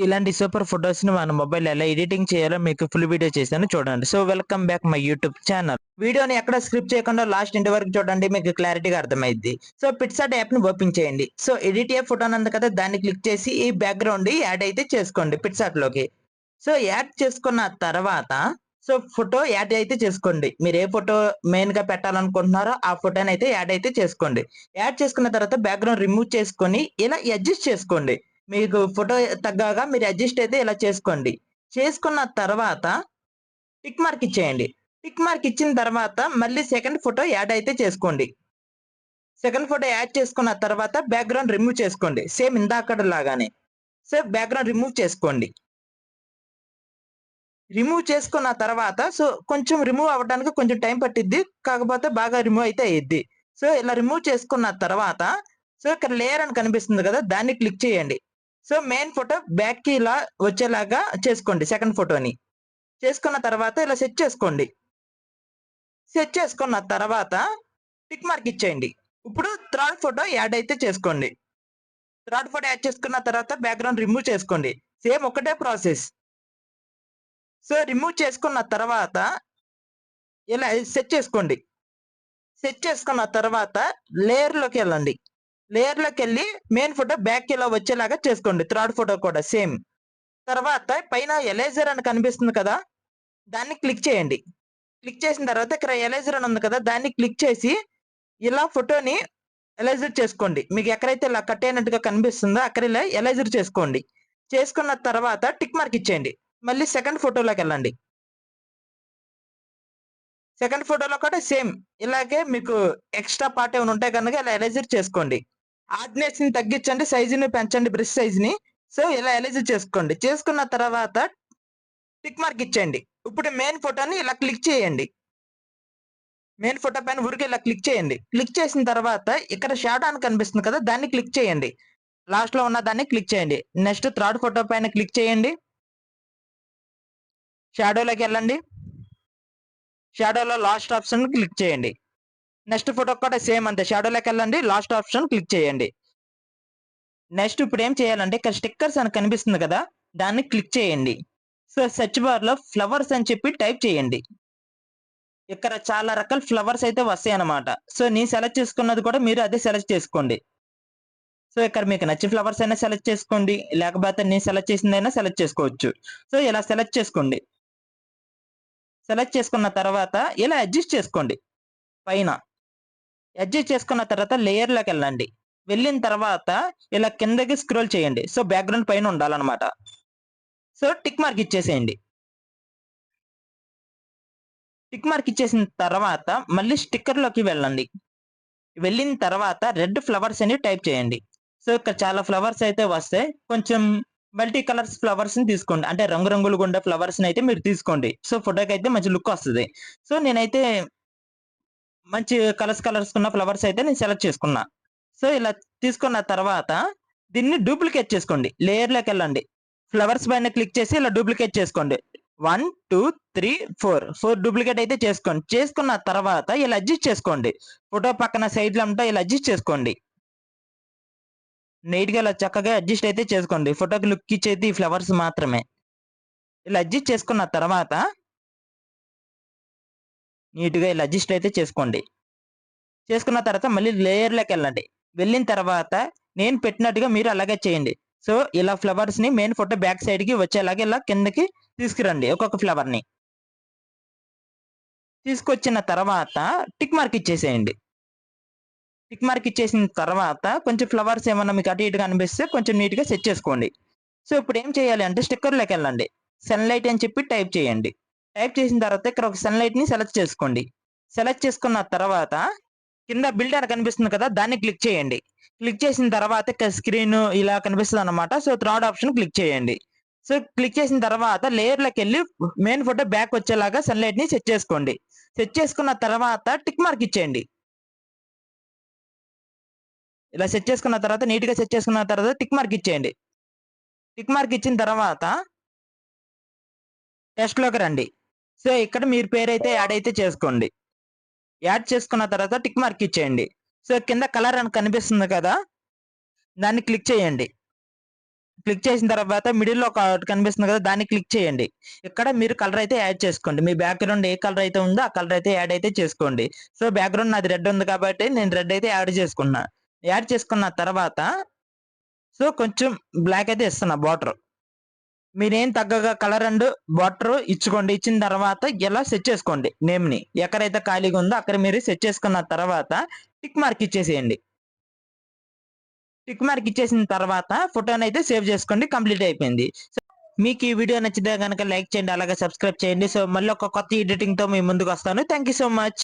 ఇలాంటి super photos ని మన మొబైల్ ఎలా ఎడిటింగ్ చేయాలో మీకు ఫుల్ వీడియో చేశాను చూడండి. So welcome back my YouTube channel. వీడియోని ఎక్కడ స్క్రిప్ట్ చేయకుండా లాస్ట్ ఇంటి వరకు చూడండి, మీకు క్లారిటీగా అర్థమైంది. సో పిక్సార్ట్ యాప్ ని ఓపెన్ చేయండి. సో ఎడిట్ ఏ ఫోటో ఉంది కదా, దాన్ని క్లిక్ చేసి ఈ బ్యాక్గ్రౌండ్ యాడ్ అయితే చేసుకోండి పిక్సార్ట్ లోకి. సో యాడ్ చేసుకున్న తర్వాత సో ఫోటో యాడ్ అయితే చేసుకోండి. మీరు ఏ ఫోటో మెయిన్ గా పెట్టాలనుకుంటున్నారో ఆ ఫోటోని అయితే యాడ్ అయితే చేసుకోండి. యాడ్ చేసుకున్న తర్వాత బ్యాక్గ్రౌండ్ రిమూవ్ చేసుకొని ఇలా అడ్జస్ట్ చేసుకోండి. మీకు ఫోటో తగ్గగా మీరు అడ్జస్ట్ అయితే ఇలా చేసుకోండి. చేసుకున్న తర్వాత టిక్ మార్క్ ఇచ్చేయండి. టిక్ మార్క్ ఇచ్చిన తర్వాత మళ్ళీ సెకండ్ ఫోటో యాడ్ అయితే చేసుకోండి. సెకండ్ ఫోటో యాడ్ చేసుకున్న తర్వాత బ్యాక్గ్రౌండ్ రిమూవ్ చేసుకోండి. సేమ్ ఇందాకడ లాగానే. సో బ్యాక్గ్రౌండ్ రిమూవ్ చేసుకోండి. రిమూవ్ చేసుకున్న తర్వాత సో కొంచెం రిమూవ్ అవ్వడానికి కొంచెం టైం పట్టిద్ది. కాకపోతే బాగా రిమూవ్ అయితే అయ్యిద్ది. సో ఇలా రిమూవ్ చేసుకున్న తర్వాత సో ఇక్కడ లేయర్ అని కనిపిస్తుంది కదా, దాన్ని క్లిక్ చేయండి. సో మెయిన్ ఫోటో బ్యాక్ కి ఇలా వచ్చేలాగా చేసుకోండి. సెకండ్ ఫోటోని చేసుకున్న తర్వాత ఇలా సెట్ చేసుకోండి. సెట్ చేసుకున్న తర్వాత టిక్ మార్క్ ఇచ్చేయండి. ఇప్పుడు థర్డ్ ఫోటో యాడ్ అయితే చేసుకోండి. థర్డ్ ఫోటో యాడ్ చేసుకున్న తర్వాత బ్యాక్గ్రౌండ్ రిమూవ్ చేసుకోండి. సేమ్ ఒకటే ప్రాసెస్. సో రిమూవ్ చేసుకున్న తర్వాత ఇలా సెట్ చేసుకోండి. సెట్ చేసుకున్న తర్వాత లేయర్ లోకి వెళ్ళండి. లేయర్ లోకి వెళ్ళి మెయిన్ ఫోటో బ్యాక్ ఇలా వచ్చేలాగా చేసుకోండి. థర్డ్ ఫోటో కూడా సేమ్. తర్వాత పైన ఎరేజర్ అని కనిపిస్తుంది కదా, దాన్ని క్లిక్ చేయండి. క్లిక్ చేసిన తర్వాత ఇక్కడ ఎరేజర్ అని ఉంది కదా, దాన్ని క్లిక్ చేసి ఇలా ఫోటోని ఎరేజర్ చేసుకోండి. మీకు ఎక్కడైతే ఇలా కట్ అయినట్టుగా కనిపిస్తుందో అక్కడ ఇలా ఎరేజర్ చేసుకోండి. చేసుకున్న తర్వాత టిక్ మార్క్ ఇచ్చేయండి. మళ్ళీ సెకండ్ ఫోటోలోకి వెళ్ళండి. సెకండ్ ఫోటోలో కూడా సేమ్ ఇలాగే మీకు ఎక్స్ట్రా పార్ట్ ఏమైనా ఉంటే కనుక ఇలా ఎరేజర్ చేసుకోండి. హార్డ్నెస్ ని తగ్గించండి, సైజుని పెంచండి, బ్రష్ సైజ్ ని. సో ఇలా ఎరేజర్ చేసుకోండి. చేసుకున్న తర్వాత టిక్ మార్క్ ఇచ్చేయండి. ఇప్పుడు మెయిన్ ఫోటోని ఇలా క్లిక్ చేయండి. మెయిన్ ఫోటో పైన ఊరికే ఇలా క్లిక్ చేయండి. క్లిక్ చేసిన తర్వాత ఇక్కడ షాడో అని కనిపిస్తుంది కదా, దాన్ని క్లిక్ చేయండి. లాస్ట్ లో ఉన్న దాన్ని క్లిక్ చేయండి. నెక్స్ట్ థర్డ్ ఫోటో పైన క్లిక్ చేయండి. షాడోలోకి వెళ్ళండి. షాడోలో లాస్ట్ ఆప్షన్ క్లిక్ చేయండి. నెక్స్ట్ ఫోటో కూడా సేమ్ అంతే. షాడోలోకి వెళ్ళండి, లాస్ట్ ఆప్షన్ క్లిక్ చేయండి. నెక్స్ట్ ఇప్పుడు ఏం చేయాలంటే ఇక్కడ స్టిక్కర్స్ అని కనిపిస్తుంది కదా, దాన్ని క్లిక్ చేయండి. సో సెర్చ్ బార్ లో ఫ్లవర్స్ అని చెప్పి టైప్ చేయండి. ఇక్కడ చాలా రకాల ఫ్లవర్స్ అయితే వస్తాయి అన్నమాట. సో నేను సెలెక్ట్ చేసుకున్నది కూడా మీరు అదే సెలెక్ట్ చేసుకోండి. సో ఇక్కడ మీకు నచ్చిన ఫ్లవర్స్ అయినా సెలెక్ట్ చేసుకోండి, లేకపోతే నేను సెలెక్ట్ చేసిందైనా సెలెక్ట్ చేసుకోవచ్చు. సో ఇలా సెలెక్ట్ చేసుకోండి. సెలెక్ట్ చేసుకున్న తర్వాత ఇలా అడ్జస్ట్ చేసుకోండి. పైన అడ్జస్ట్ చేసుకున్న తర్వాత లేయర్ లోకి వెళ్ళండి. వెళ్ళిన తర్వాత ఇలా కిందకి స్క్రోల్ చేయండి. సో బ్యాక్గ్రౌండ్ పైన ఉండాలన్నమాట. సో టిక్ మార్క్ ఇచ్చేసేయండి. టిక్ మార్క్ ఇచ్చేసిన తర్వాత మళ్ళీ స్టిక్కర్ లోకి వెళ్ళండి. వెళ్ళిన తర్వాత రెడ్ ఫ్లవర్స్ అని టైప్ చేయండి. సో ఇక్కడ చాలా ఫ్లవర్స్ అయితే వస్తాయి. కొంచెం మల్టీ కలర్స్ ఫ్లవర్స్ ని తీసుకోండి. అంటే రంగురంగులుగా ఉండే ఫ్లవర్స్ ని అయితే మీరు తీసుకోండి. సో ఫోటోకి అయితే మంచి లుక్ వస్తుంది. సో నేనైతే మంచి కలర్స్ ఉన్న ఫ్లవర్స్ అయితే నేను సెలెక్ట్ చేసుకున్నా. సో ఇలా తీసుకున్న తర్వాత దీన్ని డూప్లికేట్ చేసుకోండి. లేయర్ లోకి వెళ్ళండి. ఫ్లవర్స్ పైన క్లిక్ చేసి ఇలా డూప్లికేట్ చేసుకోండి. 1 2 3 4 డూప్లికేట్ అయితే చేసుకోండి. చేసుకున్న తర్వాత ఇలా అడ్జస్ట్ చేసుకోండి. ఫోటో పక్కన సైడ్ లో ఉంటే ఇలా అడ్జస్ట్ చేసుకోండి. నీట్ గా ఇలా చక్కగా అడ్జస్ట్ అయితే చేసుకోండి. ఫోటోకి లుక్ ఇచ్చేది ఈ ఫ్లవర్స్ మాత్రమే. ఇలా అడ్జస్ట్ చేసుకున్న తర్వాత నీట్ గా ఇలా అడ్జస్ట్ అయితే చేసుకోండి. చేసుకున్న తర్వాత మళ్ళీ లేయర్ లోకి వెళ్ళండి. వెళ్ళిన తర్వాత నేను పెట్టినట్టుగా మీరు అలాగే చేయండి. సో ఇలా ఫ్లవర్స్ ని మెయిన్ ఫోటో బ్యాక్ సైడ్ కి వచ్చేలాగా ఇలా కిందకి తీసుకురండి. ఒక్కొక్క ఫ్లవర్ ని తీసుకొచ్చిన తర్వాత టిక్ మార్క్ ఇచ్చేసేయండి. టిక్ మార్క్ ఇచ్చేసిన తర్వాత కొంచెం ఫ్లవర్స్ ఏమన్నా మీకు అటు ఇటుగా అనిపిస్తే కొంచెం నీట్ గా సెట్ చేసుకోండి. సో ఇప్పుడు ఏం చేయాలి అంటే స్టిక్కర్ లోకి వెళ్ళండి. సన్లైట్ అని చెప్పి టైప్ చేయండి. టైప్ చేసిన తర్వాత ఇక్కడ ఒక సన్లైట్ ని సెలెక్ట్ చేసుకోండి. సెలెక్ట్ చేసుకున్న తర్వాత కింద బిల్డ్ అని కనిపిస్తుంది కదా, దాన్ని క్లిక్ చేయండి. క్లిక్ చేసిన తర్వాత స్క్రీన్ ఇలా కనిపిస్తుంది అనమాట. సో థర్డ్ ఆప్షన్ క్లిక్ చేయండి. సో క్లిక్ చేసిన తర్వాత లేయర్ లోకి వెళ్ళి మెయిన్ ఫోటో బ్యాక్ వచ్చేలాగా సన్లైట్ ని సెట్ చేసుకోండి. సెట్ చేసుకున్న తర్వాత టిక్ మార్క్ ఇచ్చేయండి. ఇలా సెట్ చేసుకున్న తర్వాత నీట్ గా సెట్ చేసుకున్న తర్వాత టిక్ మార్క్ ఇచ్చేయండి. టిక్ మార్క్ ఇచ్చిన తర్వాత టెస్ట్ లోకి రండి. సో ఇక్కడ మీరు పేరైతే యాడ్ అయితే చేసుకోండి. యాడ్ చేసుకున్న తర్వాత టిక్ మార్క్ ఇచ్చేయండి. సో కింద కలర్ అని కనిపిస్తుంది కదా, దాన్ని క్లిక్ చేయండి. క్లిక్ చేసిన తర్వాత మిడిల్ లో ఒకటి కనిపిస్తుంది కదా, దాన్ని క్లిక్ చేయండి. ఇక్కడ మీరు కలర్ అయితే యాడ్ చేసుకోండి. మీ బ్యాక్గ్రౌండ్ ఏ కలర్ అయితే ఉందో ఆ కలర్ అయితే యాడ్ అయితే చేసుకోండి. సో బ్యాక్గ్రౌండ్ నాది రెడ్ ఉంది కాబట్టి నేను రెడ్ అయితే యాడ్ చేసుకున్నా. యాడ్ చేసుకున్న తర్వాత సో కొంచెం బ్లాక్ అయితే ఇస్తున్నా బార్డర్. మీరేం తగ్గగా కలర్ అండ్ బార్డర్ ఇచ్చుకోండి. ఇచ్చిన తర్వాత ఇలా సెట్ చేసుకోండి. నేమ్ ని ఎక్కడైతే ఖాళీగా ఉందో అక్కడ మీరు సెట్ చేసుకున్న తర్వాత టిక్ మార్క్ ఇచ్చేసేయండి. టిక్ మార్క్ ఇచ్చేసిన తర్వాత ఫోటోని అయితే సేవ్ చేసుకోండి. కంప్లీట్ అయిపోయింది. సో మీకు ఈ వీడియో నచ్చితే కనుక లైక్ చేయండి, అలాగే సబ్స్క్రైబ్ చేయండి. సో మళ్ళీ ఒక కొత్త ఎడిటింగ్ తో మీ ముందుకు వస్తాను. Thank you so much.